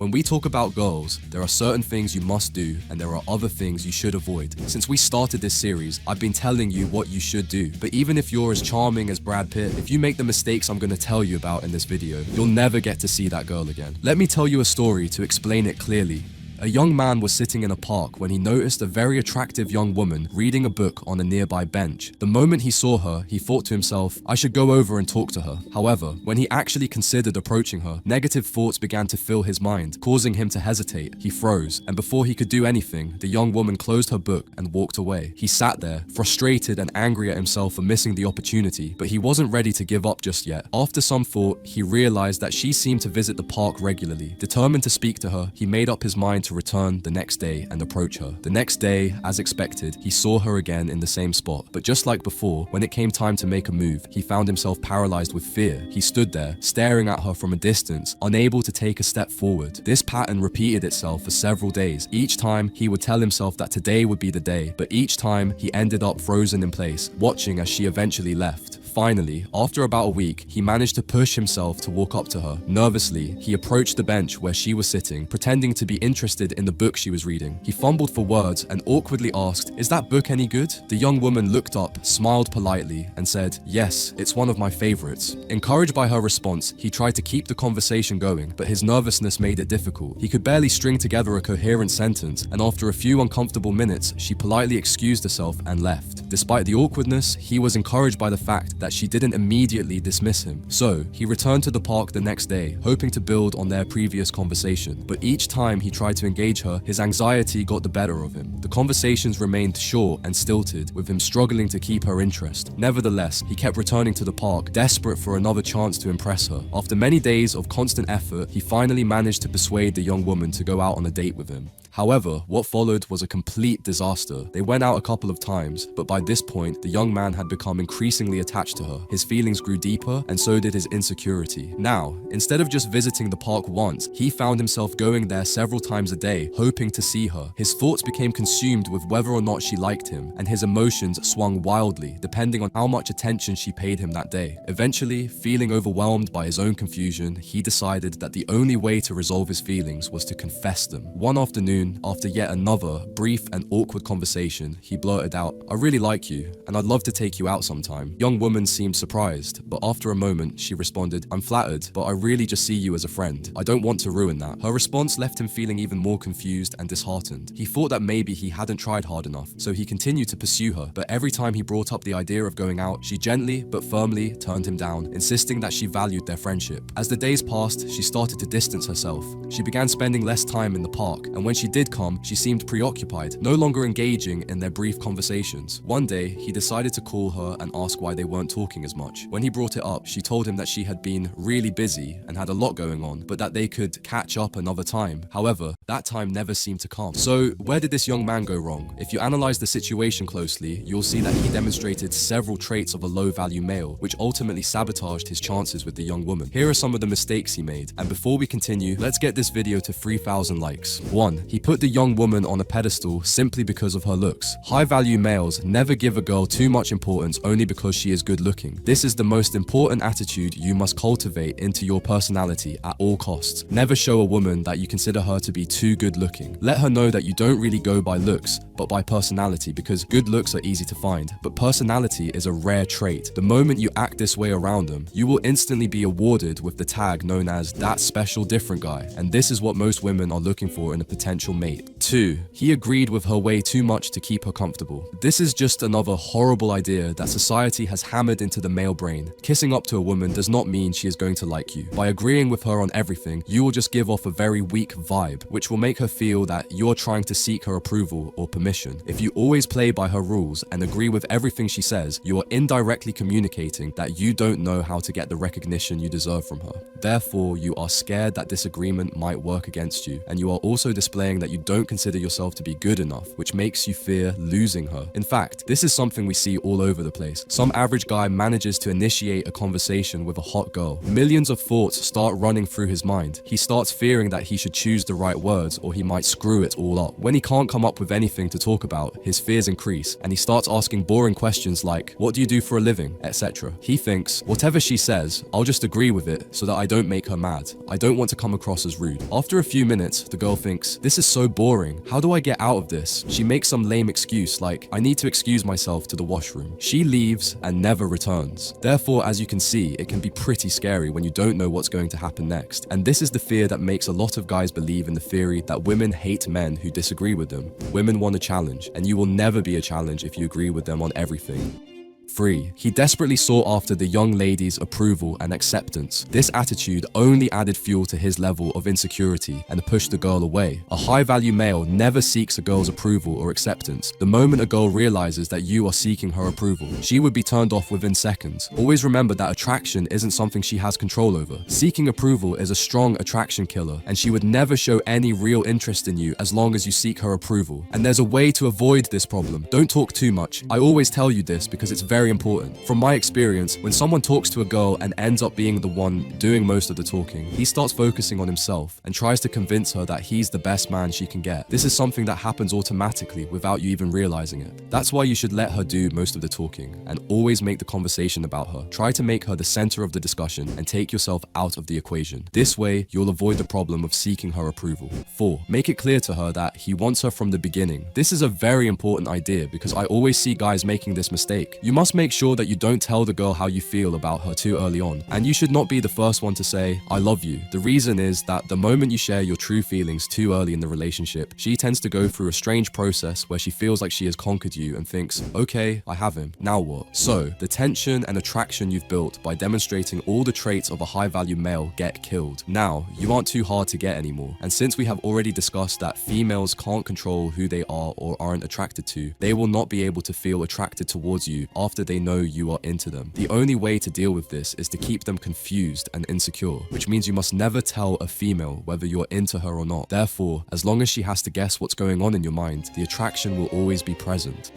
When we talk about girls, there are certain things you must do and there are other things you should avoid. Since we started this series, I've been telling you what you should do. But even if you're as charming as Brad Pitt, if you make the mistakes I'm going to tell you about in this video, you'll never get to see that girl again. Let me tell you a story to explain it clearly. A young man was sitting in a park when he noticed a very attractive young woman reading a book on a nearby bench. The moment he saw her, he thought to himself, I should go over and talk to her. However, when he actually considered approaching her, negative thoughts began to fill his mind, causing him to hesitate. He froze, and before he could do anything, the young woman closed her book and walked away. He sat there, frustrated and angry at himself for missing the opportunity, but he wasn't ready to give up just yet. After some thought, he realized that she seemed to visit the park regularly. Determined to speak to her, he made up his mind to return the next day and approach her. The next day, as expected, he saw her again in the same spot. But just like before, when it came time to make a move, he found himself paralyzed with fear. He stood there, staring at her from a distance, unable to take a step forward. This pattern repeated itself for several days. Each time, he would tell himself that today would be the day, but each time, he ended up frozen in place, watching as she eventually left. Finally, after about a week, he managed to push himself to walk up to her. Nervously, he approached the bench where she was sitting, pretending to be interested in the book she was reading. He fumbled for words and awkwardly asked, "Is that book any good?" The young woman looked up, smiled politely, and said, "Yes, it's one of my favorites." Encouraged by her response, he tried to keep the conversation going, but his nervousness made it difficult. He could barely string together a coherent sentence, and after a few uncomfortable minutes, she politely excused herself and left. Despite the awkwardness, he was encouraged by the fact that she didn't immediately dismiss him. So, he returned to the park the next day, hoping to build on their previous conversation. But each time he tried to engage her, his anxiety got the better of him. The conversations remained short and stilted, with him struggling to keep her interest. Nevertheless, he kept returning to the park, desperate for another chance to impress her. After many days of constant effort, he finally managed to persuade the young woman to go out on a date with him. However, what followed was a complete disaster. They went out a couple of times, but by this point, the young man had become increasingly attached to her. His feelings grew deeper, and so did his insecurity. Now, instead of just visiting the park once, he found himself going there several times a day, hoping to see her. His thoughts became consumed with whether or not she liked him, and his emotions swung wildly, depending on how much attention she paid him that day. Eventually, feeling overwhelmed by his own confusion, he decided that the only way to resolve his feelings was to confess them. One afternoon, after yet another brief and awkward conversation, he blurted out, "I really like you, and I'd love to take you out sometime." Young woman seemed surprised, but after a moment, she responded, "I'm flattered, but I really just see you as a friend. I don't want to ruin that." Her response left him feeling even more confused and disheartened. He thought that maybe he hadn't tried hard enough, so he continued to pursue her, but every time he brought up the idea of going out, she gently but firmly turned him down, insisting that she valued their friendship. As the days passed, she started to distance herself. She began spending less time in the park, and when she did come, she seemed preoccupied, no longer engaging in their brief conversations. One day, he decided to call her and ask why they weren't talking as much. When he brought it up, she told him that she had been really busy and had a lot going on, but that they could catch up another time. However, that time never seemed to come. So, where did this young man go wrong? If you analyze the situation closely, you'll see that he demonstrated several traits of a low-value male, which ultimately sabotaged his chances with the young woman. Here are some of the mistakes he made, and before we continue, let's get this video to 3,000 likes. 1. He put the young woman on a pedestal simply because of her looks. High-value males never give a girl too much importance only because she is good looking. This is the most important attitude you must cultivate into your personality at all costs. Never show a woman that you consider her to be too good looking. Let her know that you don't really go by looks, but by personality, because good looks are easy to find, but personality is a rare trait. The moment you act this way around them, you will instantly be awarded with the tag known as that special different guy, and this is what most women are looking for in a potential mate. 2. He agreed with her way too much to keep her comfortable. This is just another horrible idea that society has hammered into the male brain. Kissing up to a woman does not mean she is going to like you. By agreeing with her on everything, you will just give off a very weak vibe, which will make her feel that you're trying to seek her approval or permission. If you always play by her rules and agree with everything she says, you are indirectly communicating that you don't know how to get the recognition you deserve from her. Therefore, you are scared that disagreement might work against you, and you are also displaying that you don't consider yourself to be good enough, which makes you fear losing her. In fact, this is something we see all over the place. Some average guy manages to initiate a conversation with a hot girl. Millions of thoughts start running through his mind. He starts fearing that he should choose the right words or he might screw it all up. When he can't come up with anything to talk about, his fears increase and he starts asking boring questions like, what do you do for a living, etc. He thinks, whatever she says, I'll just agree with it so that I don't make her mad. I don't want to come across as rude. After a few minutes, the girl thinks, this is so boring. How do I get out of this? She makes some lame excuse like, I need to excuse myself to the washroom. She leaves and never returns. Therefore, as you can see, it can be pretty scary when you don't know what's going to happen next. And this is the fear that makes a lot of guys believe in the theory that women hate men who disagree with them. Women want a challenge, and you will never be a challenge if you agree with them on everything. 3. He desperately sought after the young lady's approval and acceptance. This attitude only added fuel to his level of insecurity and pushed the girl away. A high-value male never seeks a girl's approval or acceptance. The moment a girl realizes that you are seeking her approval, she would be turned off within seconds. Always remember that attraction isn't something she has control over. Seeking approval is a strong attraction killer, and she would never show any real interest in you as long as you seek her approval. And there's a way to avoid this problem. Don't talk too much. I always tell you this because it's very important. From my experience, when someone talks to a girl and ends up being the one doing most of the talking, he starts focusing on himself and tries to convince her that he's the best man she can get. This is something that happens automatically without you even realizing it. That's why you should let her do most of the talking and always make the conversation about her. Try to make her the center of the discussion and take yourself out of the equation. This way, you'll avoid the problem of seeking her approval. 4. Make it clear to her that he wants her from the beginning. This is a very important idea because I always see guys making this mistake. You must make sure that you don't tell the girl how you feel about her too early on, and you should not be the first one to say, I love you. The reason is that the moment you share your true feelings too early in the relationship, she tends to go through a strange process where she feels like she has conquered you and thinks, okay, I have him, now what? So, the tension and attraction you've built by demonstrating all the traits of a high-value male get killed. Now, you aren't too hard to get anymore, and since we have already discussed that females can't control who they are or aren't attracted to, they will not be able to feel attracted towards you after they know you are into them. The only way to deal with this is to keep them confused and insecure, which means you must never tell a female whether you're into her or not. Therefore, as long as she has to guess what's going on in your mind, the attraction will always be present.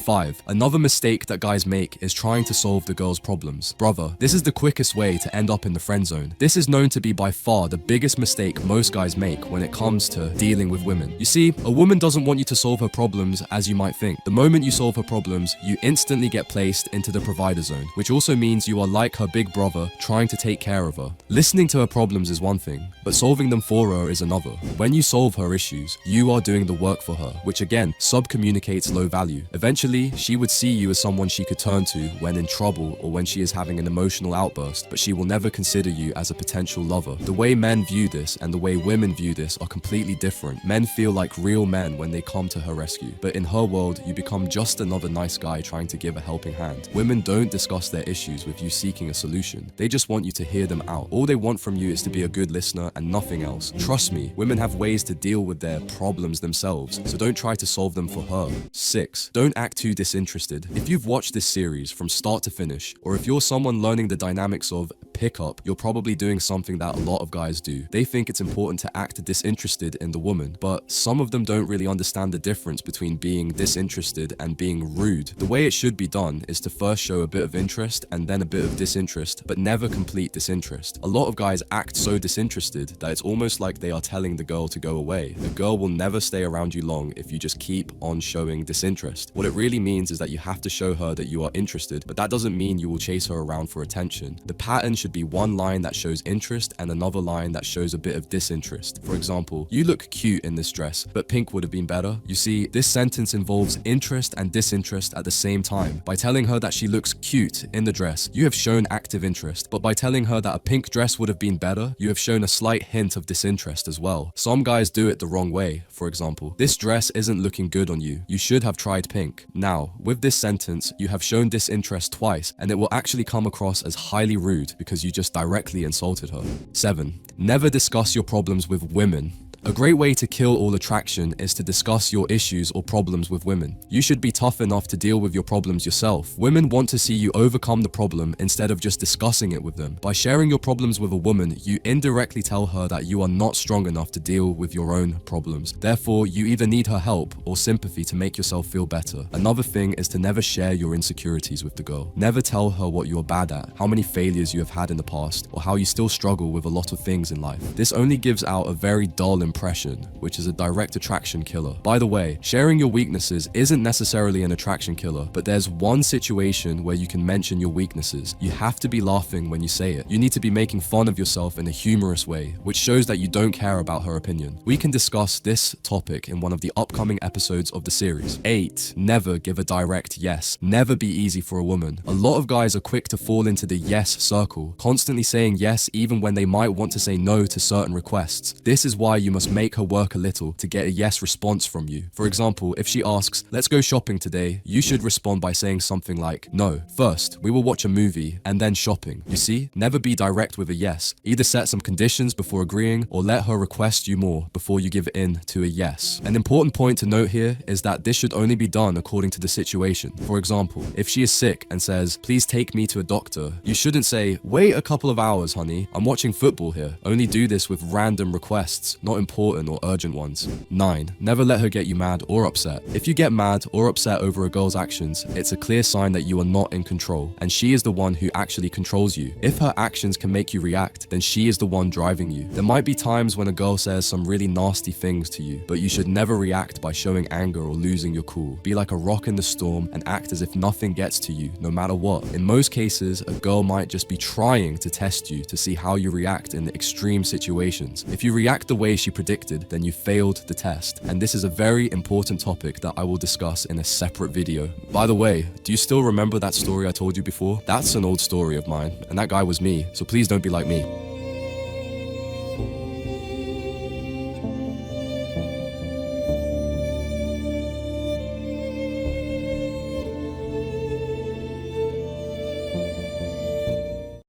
5. Another mistake that guys make is trying to solve the girl's problems. Brother, this is the quickest way to end up in the friend zone. This is known to be by far the biggest mistake most guys make when it comes to dealing with women. You see, a woman doesn't want you to solve her problems as you might think. The moment you solve her problems, you instantly get placed into the provider zone, which also means you are like her big brother trying to take care of her. Listening to her problems is one thing, but solving them for her is another. When you solve her issues, you are doing the work for her, which again, subcommunicates low value. Eventually, she would see you as someone she could turn to when in trouble or when she is having an emotional outburst, but she will never consider you as a potential lover. The way men view this and the way women view this are completely different. Men feel like real men when they come to her rescue, but in her world, you become just another nice guy trying to give a helping hand. Women don't discuss their issues with you seeking a solution. They just want you to hear them out. All they want from you is to be a good listener and nothing else. Trust me, women have ways to deal with their problems themselves, so don't try to solve them for her. 6. Don't act too disinterested. If you've watched this series from start to finish, or if you're someone learning the dynamics of pickup, you're probably doing something that a lot of guys do. They think it's important to act disinterested in the woman, but some of them don't really understand the difference between being disinterested and being rude. The way it should be done is to first show a bit of interest and then a bit of disinterest, but never complete disinterest. A lot of guys act so disinterested that it's almost like they are telling the girl to go away. A girl will never stay around you long if you just keep on showing disinterest. What it really means is that you have to show her that you are interested, but that doesn't mean you will chase her around for attention. The pattern should be one line that shows interest and another line that shows a bit of disinterest. For example, you look cute in this dress, but pink would have been better. You see, this sentence involves interest and disinterest at the same time. By telling her that she looks cute in the dress, you have shown active interest, but by telling her that a pink dress would have been better, you have shown a slight hint of disinterest as well. Some guys do it the wrong way. For example, this dress isn't looking good on you. You should have tried pink. Now, with this sentence, you have shown disinterest twice, and it will actually come across as highly rude because you just directly insulted her. 7. Never discuss your problems with women A great way to kill all attraction is to discuss your issues or problems with women. You should be tough enough to deal with your problems yourself. Women want to see you overcome the problem instead of just discussing it with them. By sharing your problems with a woman, you indirectly tell her that you are not strong enough to deal with your own problems. Therefore, you either need her help or sympathy to make yourself feel better. Another thing is to never share your insecurities with the girl. Never tell her what you are bad at, how many failures you have had in the past, or how you still struggle with a lot of things in life. This only gives out a very dull impression, which is a direct attraction killer. By the way, sharing your weaknesses isn't necessarily an attraction killer, but there's one situation where you can mention your weaknesses. You have to be laughing when you say it. You need to be making fun of yourself in a humorous way, which shows that you don't care about her opinion. We can discuss this topic in one of the upcoming episodes of the series. 8. Never give a direct yes. Never be easy for a woman. A lot of guys are quick to fall into the yes circle, constantly saying yes even when they might want to say no to certain requests. This is why you must make her work a little to get a yes response from you. For example, if she asks, "Let's go shopping today," you should respond by saying something like, "No, first, we will watch a movie and then shopping." You see, never be direct with a yes. Either set some conditions before agreeing or let her request you more before you give in to a yes. An important point to note here is that this should only be done according to the situation. For example, if she is sick and says, "Please take me to a doctor," you shouldn't say, "Wait a couple of hours, honey. I'm watching football here." Only do this with random requests, not important or urgent ones. 9. Never let her get you mad or upset. If you get mad or upset over a girl's actions, it's a clear sign that you are not in control, and she is the one who actually controls you. If her actions can make you react, then she is the one driving you. There might be times when a girl says some really nasty things to you, but you should never react by showing anger or losing your cool. Be like a rock in the storm and act as if nothing gets to you, no matter what. In most cases, a girl might just be trying to test you to see how you react in extreme situations. If you react the way she predicted, then you failed the test. And this is a very important topic that I will discuss in a separate video. By the way, do you still remember that story I told you before? That's an old story of mine, and that guy was me, so please don't be like me.